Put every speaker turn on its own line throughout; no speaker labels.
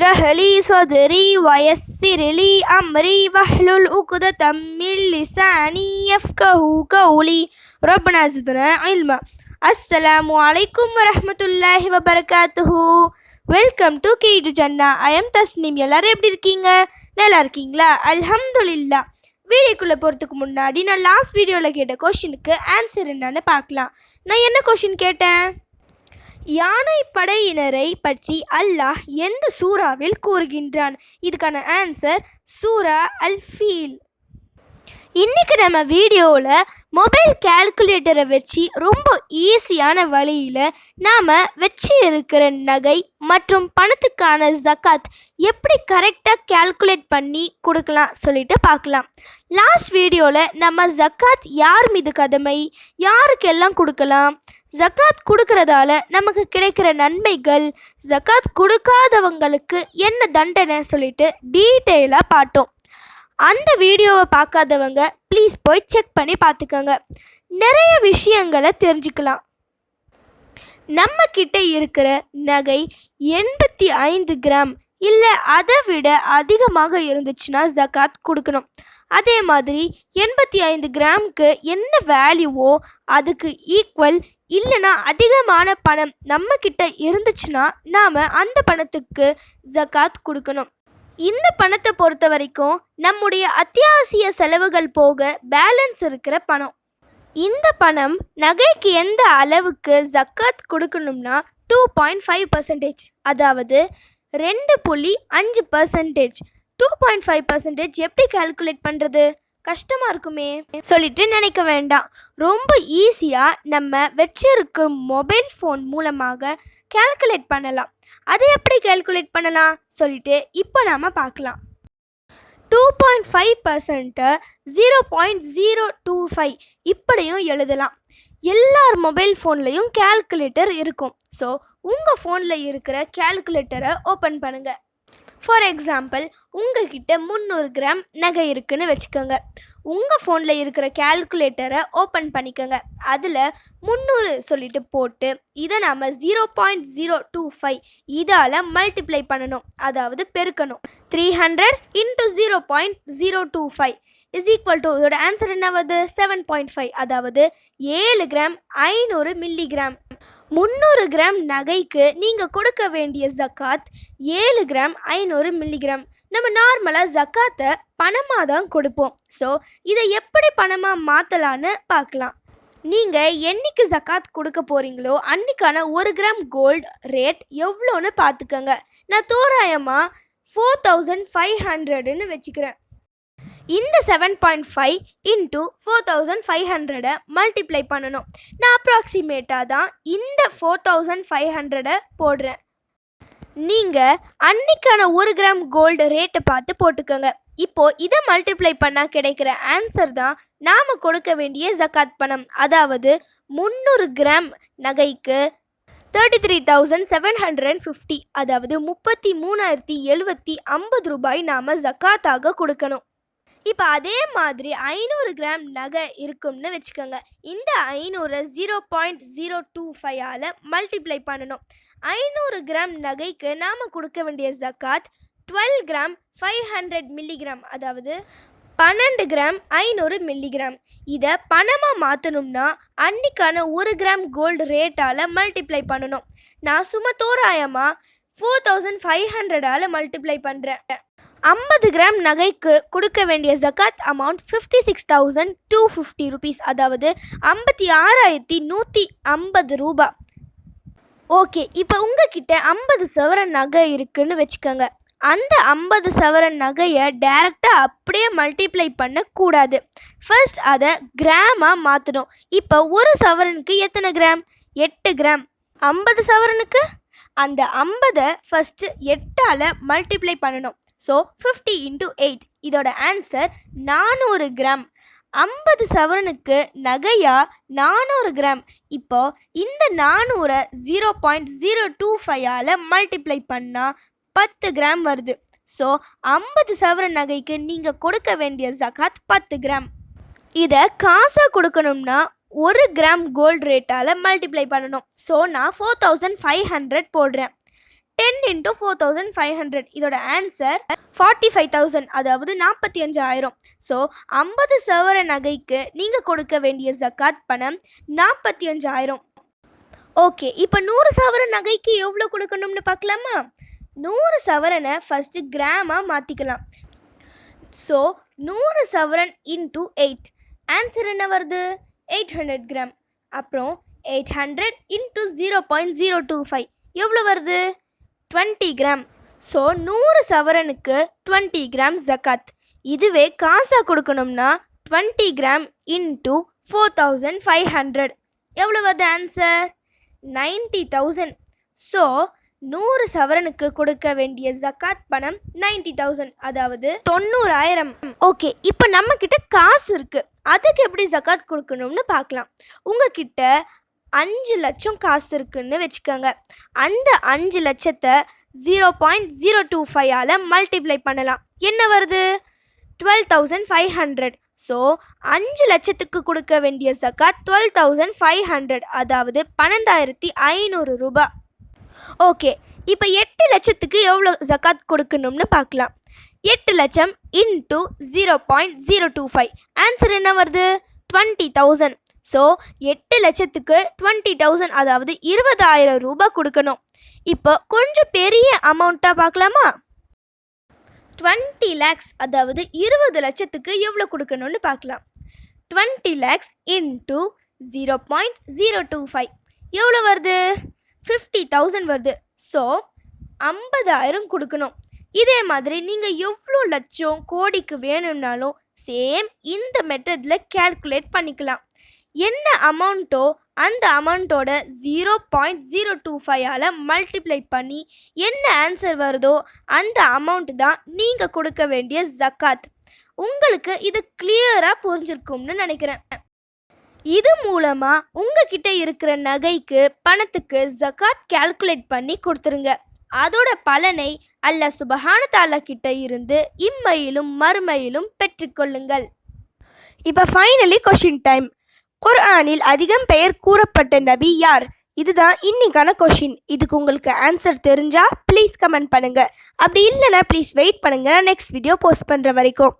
اشرح لي صدري ويسر لي أمري واحلل عقدة من لساني يفقهوا قولي ربنا زدنا علما. அஸ்ஸலாமு அலைக்கும் வரஹ்மத்துல்லாஹி வபரகாத்துஹு. வெல்கம் டு கீடு ஜன்னா. I am Thasneem. எல்லாரும் எப்படி இருக்கீங்க? நல்லா இருக்கீங்களா? அல்ஹம்துலில்லாஹ். வீடியோக்குள்ளே போகிறதுக்கு முன்னாடி நான் லாஸ்ட் வீடியோவில் கேட்ட கொஷினுக்கு ஆன்சர் என்னன்னு பார்க்கலாம். நான் என்ன கொஷின் கேட்டேன்? யானை படையினரை பற்றி அல்லாஹ் எந்த சூறாவில் கூறுகின்றான்? இதுக்கான ஆன்சர் சூரா அல் ஃபீல். இன்றைக்கி நம்ம வீடியோவில் மொபைல் கால்குலேட்டரை வச்சு ரொம்ப ஈஸியான வழியில் நாம் வச்சு இருக்கிற நகை மற்றும் பணத்துக்கான ஜக்காத் எப்படி கரெக்டாக கால்குலேட் பண்ணி கொடுக்கலாம் சொல்லிட்டு பார்க்கலாம். லாஸ்ட் வீடியோவில் நம்ம ஜக்காத் யார் மீது கடமை, யாருக்கெல்லாம் கொடுக்கலாம், ஜக்காத் கொடுக்கறதால நமக்கு கிடைக்கிற நன்மைகள், ஜக்காத் கொடுக்காதவங்களுக்கு என்ன தண்டனை சொல்லிட்டு டீட்டெயிலாக பார்த்தோம். அந்த வீடியோவை பார்க்காதவங்க ப்ளீஸ் போய் செக் பண்ணி பார்த்துக்கோங்க. நிறைய விஷயங்களை தெரிஞ்சுக்கலாம். நம்ம கிட்ட இருக்கிற நகை 85 கிராம் இல்லை அதை விட அதிகமாக இருந்துச்சுன்னா ஜக்காத் கொடுக்கணும். அதே மாதிரி 85 கிராமுக்கு என்ன வேல்யூவோ அதுக்கு ஈக்குவல் இல்லைனா அதிகமான பணம் நம்ம கிட்ட இருந்துச்சுன்னா நாம் அந்த பணத்துக்கு ஜக்காத் கொடுக்கணும். இந்த பணத்தை பொறுத்த வரைக்கும் நம்முடைய அத்தியாவசிய செலவுகள் போக பேலன்ஸ் இருக்கிற பணம். இந்த பணம் நகைக்கு எந்த அளவுக்கு ஜக்காத் கொடுக்கணும்னா 2.5%, அதாவது 2.5%. 2.5% எப்படி கால்குலேட் பண்ணுறது? கஷ்டமாக இருக்குமே சொல்லிட்டு நினைக்க வேண்டாம். ரொம்ப ஈஸியாக நம்ம வச்சிருக்கும் மொபைல் ஃபோன் மூலமாக கால்குலேட் பண்ணலாம். அதை எப்படி கால்குலேட் பண்ணலாம் சொல்லிட்டு இப்போ நாம் பார்க்கலாம். 2.5% 0.025 இப்படியும் எழுதலாம். எல்லார் மொபைல் ஃபோன்லேயும் கால்குலேட்டர் இருக்கும். ஸோ உங்கள் ஃபோனில் இருக்கிற கால்குலேட்டரை ஓப்பன் பண்ணுங்கள். ஃபார் எக்ஸாம்பிள், உங்ககிட்ட 300 கிராம் நகை இருக்குன்னு வச்சுக்கோங்க. உங்கள் ஃபோனில் இருக்கிற கால்குலேட்டரை ஓப்பன் பண்ணிக்கோங்க. அதில் 300 சொல்லிட்டு போட்டு இதை நாம் 0.025 இதால் மல்டிப்ளை பண்ணணும், அதாவது பெருக்கணும். 300 × 0.025 இஸ் ஈக்குவல் டு இதோட ஆன்சர் என்ன வருது? 7.5, அதாவது 7 கிராம் 500 மில்லிகிராம். 300 கிராம் நகைக்கு நீங்கள் கொடுக்க வேண்டிய ஜக்காத் 7 கிராம் 500 மில்லிகிராம். நம்ம நார்மலாக ஜக்காத்தை பணமாக தான் கொடுப்போம். ஸோ இதை எப்படி பணமாக மாற்றலான்னு பார்க்கலாம். நீங்கள் என்னைக்கு ஜக்காத் கொடுக்க போகிறீங்களோ அன்றைக்கான 1 கிராம் கோல்டு ரேட் எவ்வளோன்னு பார்த்துக்கோங்க. நான் தோராயமாக 4500ன்னு வச்சுக்கிறேன். இந்த 7.5 × 4500 மல்டிப்ளை பண்ணணும். நான் அப்ராக்சிமேட்டாக தான் இந்த 4500 போடுறேன். நீங்கள் அன்னைக்கான 1 கிராம் கோல்டு ரேட்டை பார்த்து போட்டுக்கோங்க. இப்போது இதை மல்டிப்ளை பண்ணால் கிடைக்கிற ஆன்சர் தான் நாம் கொடுக்க வேண்டிய ஜக்காத் பணம். அதாவது 300 கிராம் நகைக்கு 33,750, அதாவது 33,750 ரூபாய் நாம் ஜக்காத்தாக கொடுக்கணும். இப்போ அதே மாதிரி 500 கிராம் நகை இருக்கும்னு வச்சுக்கோங்க. இந்த 500 0.025 மல்டிப்ளை பண்ணணும். 500 கிராம் நகைக்கு நாம் கொடுக்க வேண்டிய ஜக்காத் 12 கிராம் 500 மில்லிகிராம், அதாவது 12 கிராம் 500 மில்லிகிராம். இதை பணமாக மாற்றணும்னா அன்றைக்கான 1 கிராம் கோல்டு ரேட்டால் மல்டிப்ளை பண்ணணும். நான் சும்மா தோராயமாக 4500 மல்டிப்ளை பண்ணுறேன். 50 கிராம் நகைக்கு கொடுக்க வேண்டிய ஜக்காத் அமௌண்ட் 56,250 ருபீஸ், அதாவது 56,150 ரூபா. ஓகே, இப்போ உங்ககிட்ட 50 சவரன் நகை இருக்குன்னு வச்சுக்கோங்க. அந்த 50 சவரன் நகையை டைரெக்டாக அப்படியே மல்டிப்ளை பண்ணக்கூடாது. ஃபர்ஸ்ட் அதை கிராமாக மாற்றணும். இப்போ ஒரு சவரனுக்கு எத்தனை கிராம்? 8 கிராம். 50 சவரனுக்கு அந்த 50 ஃபஸ்ட்டு 8ஆல் மல்டிப்ளை பண்ணணும். ஸோ 50 × 8, இதோட ஆன்சர் 400 கிராம். 50 சவரனுக்கு நகையா 400 கிராம். இப்போ இந்த 400 0.025 மல்டிப்ளை பண்ணால் 10 கிராம் வருது. ஸோ 50 சவரன் நகைக்கு நீங்கள் கொடுக்க வேண்டிய ஜக்காத் 10 கிராம். இதை காசாக கொடுக்கணும்னா 1 கிராம் கோல்டு ரேட்டால் மல்டிப்ளை பண்ணணும். ஸோ நான் 4500 போடுறேன். 10 into 4500. இதோட ஆன்சர் 45,000, அதாவது 45,000. ஸோ 50 சவர நகைக்கு நீங்கள் கொடுக்க வேண்டிய ஜக்காத் பணம் 45,000. ஓகே, இப்போ 100 சவர நகைக்கு எவ்வளோ கொடுக்கணும்னு பார்க்கலாமா? 100 சவரனை ஃபஸ்ட்டு கிராமாக மாற்றிக்கலாம். ஸோ 100 சவரன் இன்ட்டு 8, ஆன்சர் என்ன வருது? 800 கிராம். அப்புறம் 800 இன்ட்டு 0.025 எவ்வளோ வருது? 20 கிராம். ஸோ 100 சவரனுக்கு 20 கிராம் ஜக்காத். இதுவே காசாக கொடுக்கணும்னா 20 கிராம் இன்ட்டு 4500 எவ்வளோ வருது ஆன்சர்? 90,000. ஸோ 100 சவரனுக்கு கொடுக்க வேண்டிய ஜக்காத் பணம் 90,000, அதாவது 90,000. ஓகே, இப்போ நம்மக்கிட்ட காசு இருக்குது, அதுக்கு எப்படி ஜக்காத் கொடுக்கணும்னு பார்க்கலாம். உங்ககிட்ட 5 லட்சம் காசு இருக்குன்னு வச்சுக்கோங்க. அந்த 5 லட்சத்தை 0.025ஆல் மல்டிப்ளை பண்ணலாம். என்ன வருது? 12,500. ஸோ 5 லட்சத்துக்கு கொடுக்க வேண்டிய ஜக்காத் 12,500, அதாவது 12,500 ரூபாய். ஓகே, இப்போ 8 லட்சத்துக்கு எவ்வளோ ஜக்காத் கொடுக்கணும்னு பார்க்கலாம். 8 லட்சம் இன்ட்டு 0.025, ஆன்சர் என்ன வருது? 20,000. ஸோ 8 லட்சத்துக்கு 20,000, அதாவது 20,000 ரூபாய் கொடுக்கணும். இப்போ கொஞ்சம் பெரிய அமௌண்ட்டாக பார்க்கலாமா? 20 lakhs, அதாவது 20 லட்சத்துக்கு எவ்வளோ கொடுக்கணும்னு பார்க்கலாம். 20 lakhs இன்ட்டு 0.025 எவ்வளோ வருது? 50,000 வருது. ஸோ 50,000 கொடுக்கணும். இதே மாதிரி நீங்கள் எவ்வளோ லட்சம் கோடிக்கு வேணும்னாலும் சேம் இந்த மெத்தடில் கேல்குலேட் பண்ணிக்கலாம். என்ன அமௌண்ட்டோ அந்த அமௌண்ட்டோட 0.025ஆல் மல்டிப்ளை பண்ணி என்ன ஆன்சர் வருதோ அந்த அமௌண்ட் தான் நீங்கள் கொடுக்க வேண்டிய ஜக்காத். உங்களுக்கு இது கிளியராக புரிஞ்சிருக்கும்னு நினைக்கிறேன். இது மூலமாக உங்ககிட்ட இருக்கிற நகைக்கு பணத்துக்கு ஜக்காத் கேல்குலேட் பண்ணி கொடுத்துருங்க. அதோட பலனை அல்லாஹ் சுப்ஹானஹு தஆலா கிட்ட இருந்து இம்மையிலும் மறுமையிலும் பெற்றுக்கொள்ளுங்கள். இப்போ ஃபைனலி கொஷின் டைம். குர்ஆனில் அதிகம் பெயர் கூறப்பட்ட நபி யார்? இதுதான் இன்னைக்கான கொஷின். இதுக்கு உங்களுக்கு ஆன்சர் தெரிஞ்சால் ப்ளீஸ் கமெண்ட் பண்ணுங்கள். அப்படி இல்லைன்னா ப்ளீஸ் வெயிட் பண்ணுங்கள், நான் நெக்ஸ்ட் வீடியோ போஸ்ட் பண்ணுற வரைக்கும்.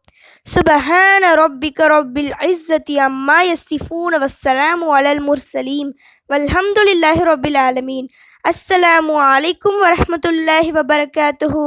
சுபஹான ரப்பிக ரப்பில் இஸ்ஸத்தி அம்மா யசிஃபூன வஸ்ஸலாமு அலல் முர்சலீன் வல்ஹம்துலில்லாஹி ரப்பில் ஆலமீன். அஸ்ஸலாமு அலைக்கும் வரஹ்மத்துல்லாஹி வபரகாத்துஹு.